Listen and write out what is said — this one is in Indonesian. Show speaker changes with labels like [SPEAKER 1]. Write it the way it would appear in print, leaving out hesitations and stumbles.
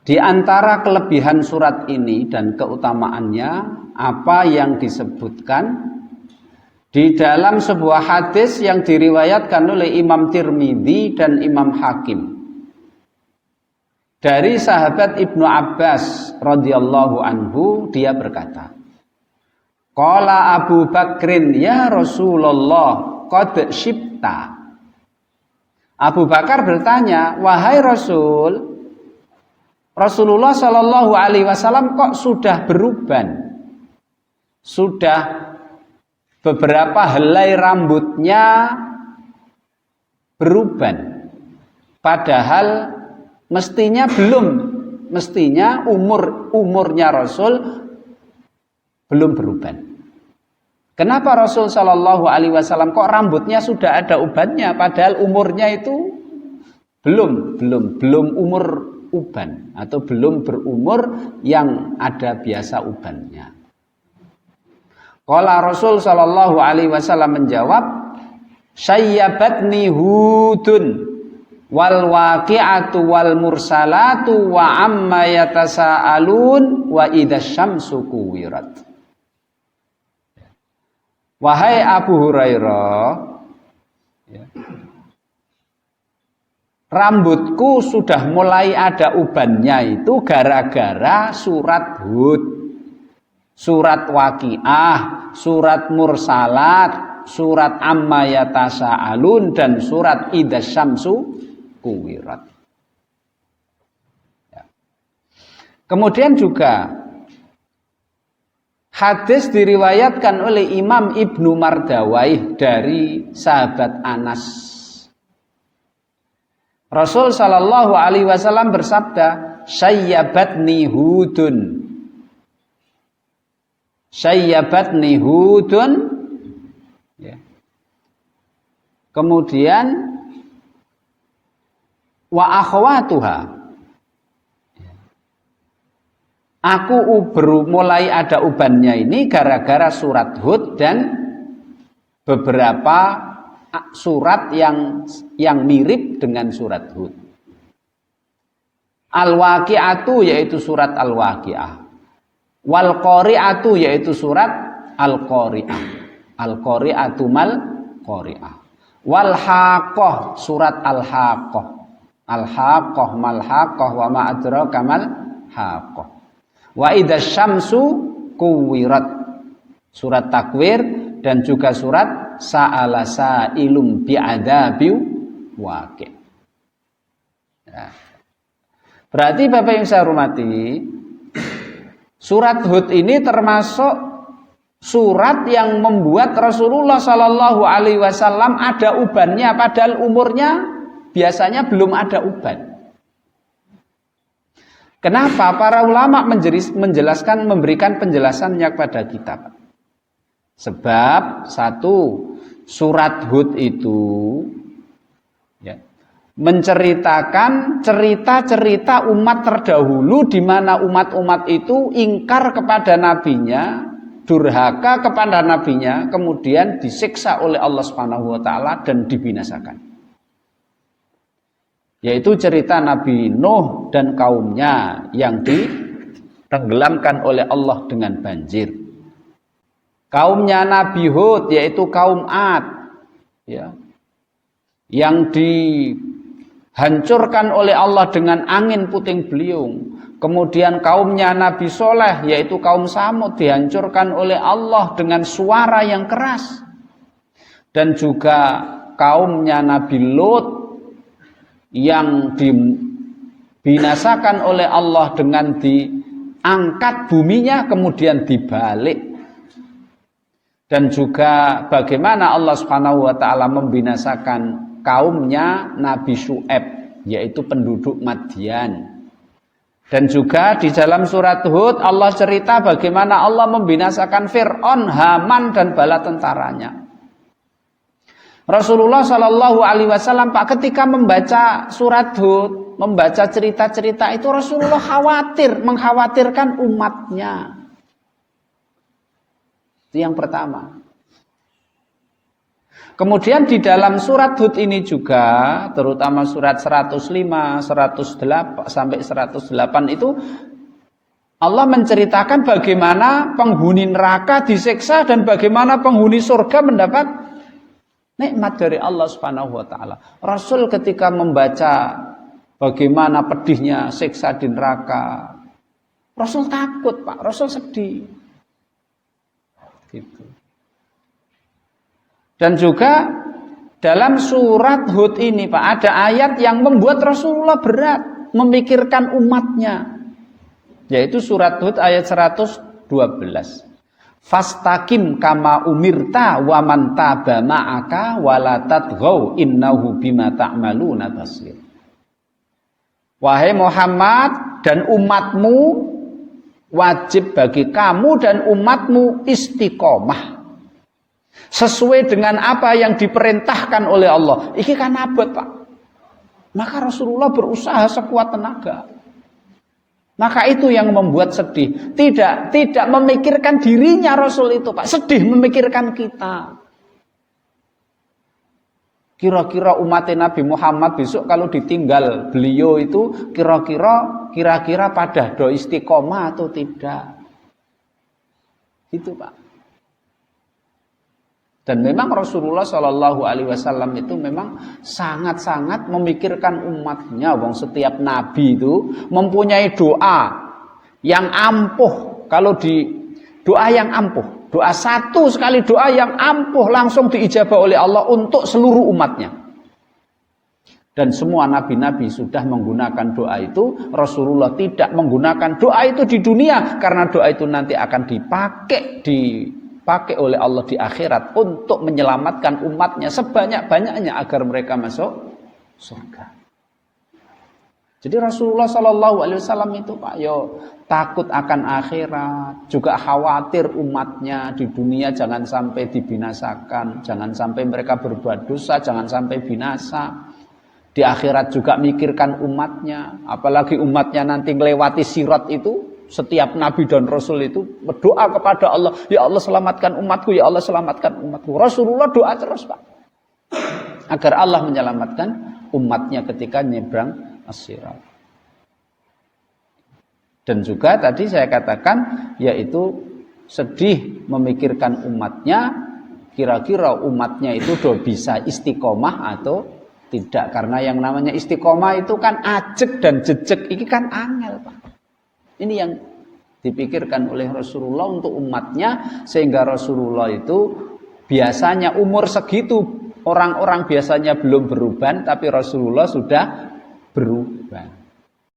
[SPEAKER 1] Di antara kelebihan surat ini dan keutamaannya apa yang disebutkan di dalam sebuah hadis yang diriwayatkan oleh Imam Tirmidzi dan Imam Hakim dari sahabat Ibnu Abbas radhiyallahu anhu, dia berkata, qala Abu Bakrin ya Rasulullah qad syibta. Abu Bakar bertanya, wahai Rasulullah Shallallahu Alaihi Wasallam kok sudah beruban, sudah beberapa helai rambutnya beruban, padahal mestinya belum, mestinya umurnya Rasul belum beruban. Kenapa Rasul Shallallahu Alaihi Wasallam kok rambutnya sudah ada ubannya, padahal umurnya itu belum umur uban atau belum berumur yang ada biasa ubannya. Qala Rasul sallallahu alaihi wasallam menjawab, sayyabatni hudun wal waqi'atu wal mursalatu wa amma yatasaalun wa idza syamsu kuwirat. Wahai Abu Hurairah, ya, rambutku sudah mulai ada ubannya itu gara-gara surat Hud, surat Waqiah, surat Mursalat, surat Amma Yatasaalun dan surat Idza Syamsu Kuwirat. Ya. Kemudian juga hadis diriwayatkan oleh Imam Ibnu Mardawaih dari sahabat Anas. Rasul sallallahu alaihi wasallam bersabda, sayyabatni hudun. Sayyabatni hudun. Ya. Kemudian wa akhwatuha. Aku mulai ada ubannya ini gara-gara surat Hud dan beberapa surat yang mirip dengan surat Hud. Al-Waqi'atu yaitu surat Al-Waqi'ah. Wal Qari'atu yaitu surat Al-Qari'ah. Al-Qari'atu mal Qari'ah. Wal Haqqah surat Al-Haqqah. Al-Haqqah mal Haqqah wa ma adraka mal Haqqah. Wa idza syamsu kuwirat surat Takwir dan juga surat Sa'ala sa'ilum bi'adabi waqi'. Ya. Berarti Bapak yang saya hormati, surat Hud ini termasuk surat yang membuat Rasulullah Shallallahu Alaihi Wasallam ada ubannya, padahal umurnya biasanya belum ada uban. Kenapa? Para ulama menjelaskan, memberikan penjelasannya kepada kita. Sebab satu, surat Hud itu ya, menceritakan cerita-cerita umat terdahulu di mana umat-umat itu ingkar kepada nabinya, durhaka kepada nabinya, kemudian disiksa oleh Allah Subhanahu wa taala dan dibinasakan. Yaitu cerita Nabi Nuh dan kaumnya yang ditenggelamkan oleh Allah dengan banjir. Kaumnya Nabi Hud yaitu kaum Ad ya, yang dihancurkan oleh Allah dengan angin puting beliung. Kemudian kaumnya Nabi Soleh yaitu kaum Samud dihancurkan oleh Allah dengan suara yang keras. Dan juga kaumnya Nabi Lut yang dibinasakan oleh Allah dengan diangkat buminya kemudian dibalik. Dan juga bagaimana Allah Subhanahu wa taala membinasakan kaumnya Nabi Syu'aib yaitu penduduk Madian. Dan juga di dalam surat Hud Allah cerita bagaimana Allah membinasakan Fir'aun, Haman dan bala tentaranya. Rasulullah Shallallahu Alaihi Wasallam Pak ketika membaca surat Hud, membaca cerita-cerita itu Rasulullah mengkhawatirkan umatnya. Itu yang pertama. Kemudian di dalam surat Hud ini juga, terutama surat 105, 108 sampai 108 itu Allah menceritakan bagaimana penghuni neraka disiksa dan bagaimana penghuni surga mendapat nikmat dari Allah Subhanahu wa taala. Rasul ketika membaca bagaimana pedihnya siksa di neraka, Rasul takut, Pak. Rasul sedih. Gitu. Dan juga dalam surat Hud ini, Pak, ada ayat yang membuat Rasulullah berat memikirkan umatnya. Yaitu surat Hud ayat 112. Fastaqim kama umirta wa man taba ma'aka wa la tatghaw innahu bima ta'maluna basir. Wahai Muhammad dan umatmu, wajib bagi kamu dan umatmu istiqomah sesuai dengan apa yang diperintahkan oleh Allah. Iki kan abot, Pak. Maka Rasulullah berusaha sekuat tenaga. Maka itu yang membuat sedih. Tidak memikirkan dirinya Rasul itu, Pak. Sedih memikirkan kita. Kira-kira umat Nabi Muhammad besok kalau ditinggal beliau itu kira-kira pada do istiqomah atau tidak. Itu, Pak. Dan memang Rasulullah Shallallahu Alaihi Wasallam itu memang sangat-sangat memikirkan umatnya. Wong setiap nabi itu mempunyai doa yang ampuh. Kalau di doa yang ampuh, doa satu sekali doa yang ampuh langsung diijabah oleh Allah untuk seluruh umatnya. Dan semua nabi-nabi sudah menggunakan doa itu. Rasulullah tidak menggunakan doa itu di dunia karena doa itu nanti akan dipakai oleh Allah di akhirat untuk menyelamatkan umatnya sebanyak-banyaknya agar mereka masuk surga. Jadi Rasulullah Shallallahu Alaihi Wasallam itu, Pak, takut akan akhirat, juga khawatir umatnya di dunia jangan sampai dibinasakan, jangan sampai mereka berbuat dosa, jangan sampai binasa. Di akhirat juga mikirkan umatnya, apalagi umatnya nanti melewati sirat itu. Setiap nabi dan rasul itu berdoa kepada Allah, ya Allah selamatkan umatku, ya Allah selamatkan umatku. Rasulullah doa terus, Pak, agar Allah menyelamatkan umatnya ketika nyebrang as-sirat. Dan juga tadi saya katakan, yaitu sedih memikirkan umatnya, kira-kira umatnya itu bisa istiqomah atau tidak. Karena yang namanya istiqomah itu kan ajek dan jejek, ini kan angel, Pak. Ini yang dipikirkan oleh Rasulullah untuk umatnya, sehingga Rasulullah itu biasanya umur segitu orang-orang biasanya belum beruban, tapi Rasulullah sudah beruban.